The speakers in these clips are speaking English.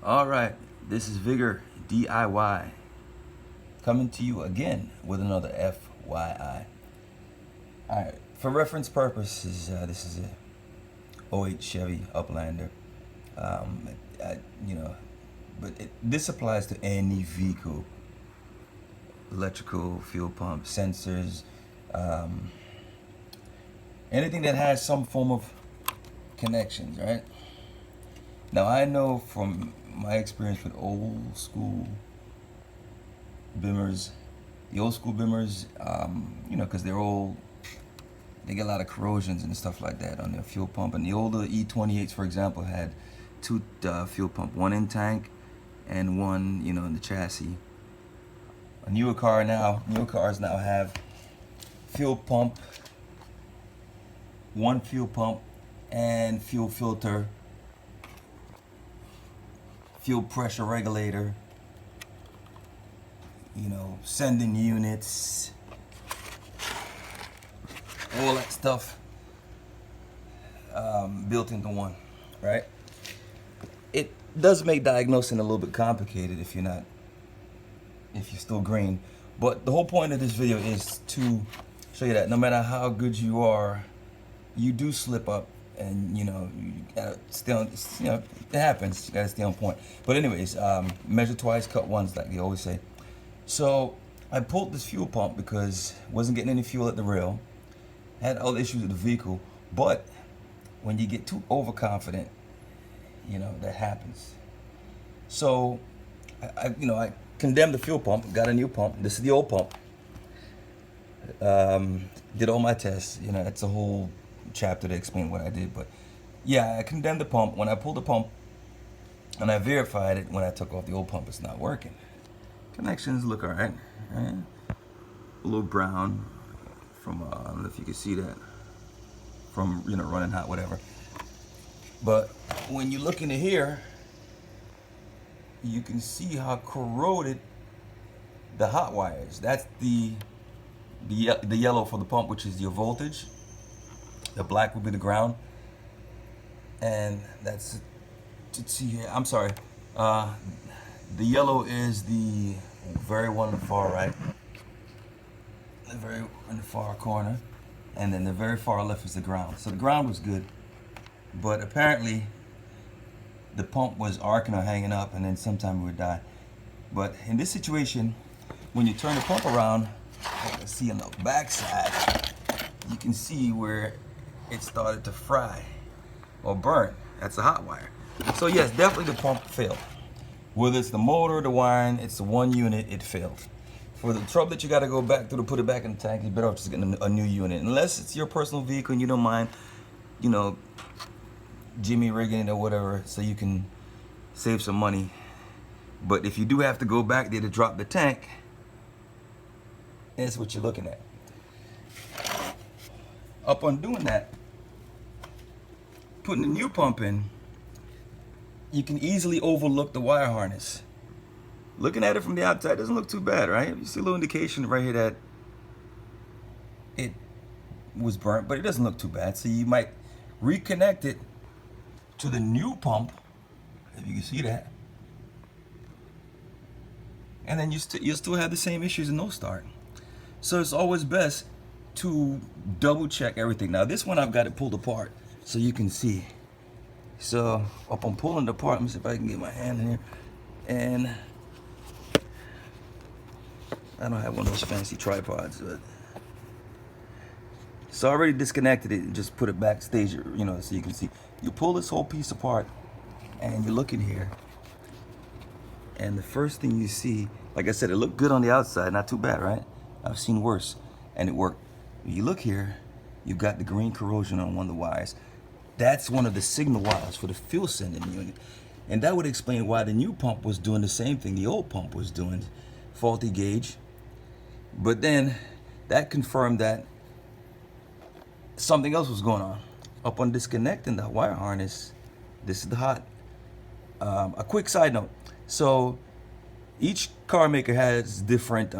All right, this is Vigor DIY coming to you again with another FYI. All right, for reference purposes, this is a '08 Chevy Uplander. Um, I, you know, but this applies to any vehicle, electrical, fuel pump, sensors, um, anything that has some form of connections, right? Now I know from my experience with old school Bimmers, the old school Bimmers, because they're old, they get a lot of corrosions and stuff like that on their fuel pump. And the older E28s, for example, had two fuel pump, one in tank and one, in the chassis. Newer cars now have fuel pump, one fuel pump, and fuel filter, fuel pressure regulator, sending units, all that stuff built into one, right? It does make diagnosing a little bit complicated if you're still green. But the whole point of this video is to show you that no matter how good you are, you do slip up, and you gotta stay on. It happens. You gotta stay on point. But anyways, measure twice, cut once, like they always say. So I pulled this fuel pump because wasn't getting any fuel at the rail. Had all the issues with the vehicle, but when you get too overconfident, that happens. So I condemned the fuel pump, got a new pump. This is the old pump. Did all my tests. It's a whole chapter to explain what I did, but yeah, I condemned the pump. When I pulled the pump and I verified it, when I took off the old pump, it's not working. Connections look all right, right? A little brown from I don't know if you can see that from running hot, whatever. But when you look into here, you can see how corroded the hot wires. That's the yellow for the pump, which is your voltage. The black would be the ground, and that's to see here. I'm sorry. The yellow is the very one on the far right, the very in the far corner, and then the very far left is the ground. So the ground was good, but apparently the pump was arcing or hanging up, and then sometime it would die. But in this situation, when you turn the pump around, you can see on the back side, you can see where it started to fry or burn. That's the hot wire. So yes, definitely the pump failed. Whether it's the motor or the wiring, it's the one unit, it failed. For the trouble that you got to go back through to put it back in the tank, you're better off just getting a new unit. Unless it's your personal vehicle and you don't mind, Jimmy rigging it or whatever, so you can save some money. But if you do have to go back there to drop the tank, that's what you're looking at. Up on doing that, putting the new pump in, you can easily overlook the wire harness. Looking at it from the outside, it doesn't look too bad, right? You see a little indication right here that it was burnt, but it doesn't look too bad. So you might reconnect it to the new pump, if you can see that, and then you'll still have the same issues and no start. So it's always best to double check everything. Now this one I've got it pulled apart so you can see. So up on pulling it apart, let me see if I can get my hand in here, and I don't have one of those fancy tripods, but so I already disconnected it and just put it back stage, so you can see. You pull this whole piece apart and you look in here, and the first thing you see, like I said, it looked good on the outside, not too bad, right? I've seen worse, and it worked. You look here, you've got the green corrosion on one of the wires. That's one of the signal wires for the fuel sending unit, and that would explain why the new pump was doing the same thing the old pump was doing, faulty gauge. But then that confirmed that something else was going on. Up on disconnecting the wire harness, this is the hot. A quick side note. So each car maker has different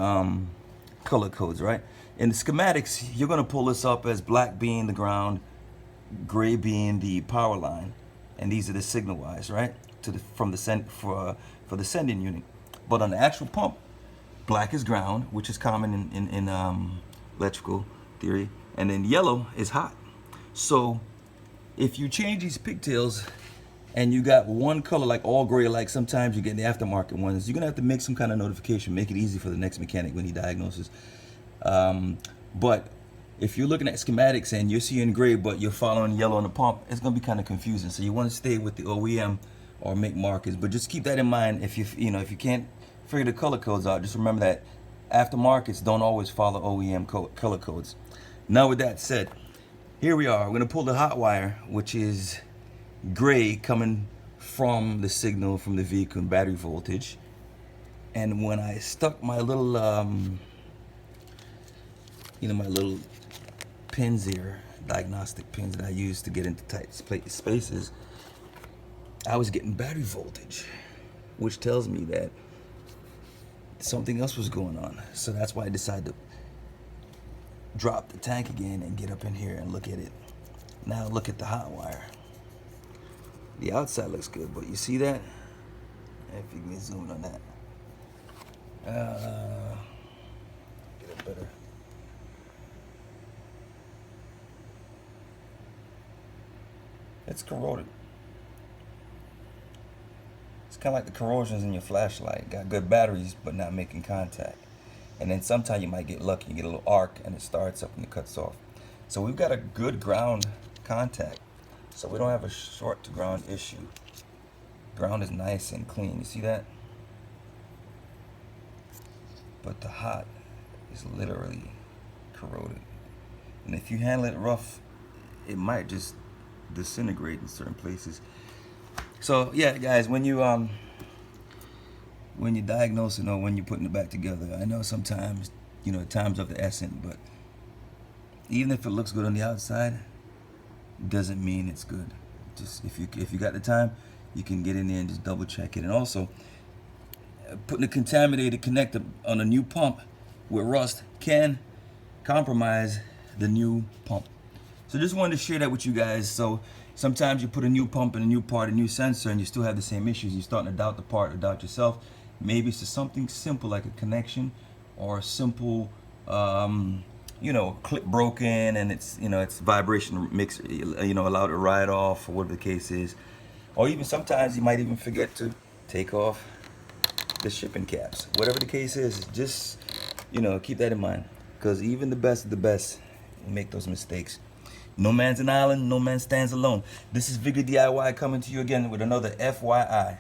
color codes, right? In the schematics, you're gonna pull this up as black being the ground, gray being the power line, and these are the signal wires, right? to the from the send for the sending unit. But on the actual pump, black is ground, which is common in electrical theory, and then yellow is hot. So if you change these pigtails and you got one color like all gray, like sometimes you get the aftermarket ones, you're gonna have to make some kind of notification, make it easy for the next mechanic when he diagnoses. But if you're looking at schematics and you're seeing gray but you're following yellow on the pump, it's gonna be kind of confusing. So you want to stay with the OEM or make markers, but just keep that in mind. If if you can't figure the color codes out, just remember that aftermarkets don't always follow OEM color codes. Now with that said, here we are. We're gonna pull the hot wire, which is gray, coming from the signal from the vehicle and battery voltage. And when I stuck my little my little pins here, diagnostic pins that I use to get into tight spaces, I was getting battery voltage, which tells me that something else was going on. So that's why I decided to drop the tank again and get up in here and look at it. Now look at the hot wire. The outside looks good, but you see that? If you can zoom in on that. Get it better. It's corroded. It's kind of like the corrosions in your flashlight. Got good batteries, but not making contact. And then sometimes you might get lucky, you get a little arc and it starts up and it cuts off. So we've got a good ground contact. So we don't have a short to ground issue. Ground is nice and clean, you see that? But the hot is literally corroded. And if you handle it rough, it might just disintegrate in certain places. So yeah, guys, when you diagnose it or when you're putting it back together, I know sometimes time's of the essence, but even if it looks good on the outside, doesn't mean it's good. Just if you got the time, you can get in there and just double check it. And also, putting a contaminated connector on a new pump with rust can compromise the new pump. So just wanted to share that with you guys. So sometimes you put a new pump in a new part, a new sensor, and you still have the same issues. You're starting to doubt the part or doubt yourself. Maybe it's just something simple like a connection or a simple clip broken and it's vibration mix allowed to ride off or whatever the case is. Or even sometimes you might even forget to take off the shipping caps. Whatever the case is, just keep that in mind, because even the best of the best make those mistakes. No man's an island, no man stands alone. This is Vigor DIY coming to you again with another FYI.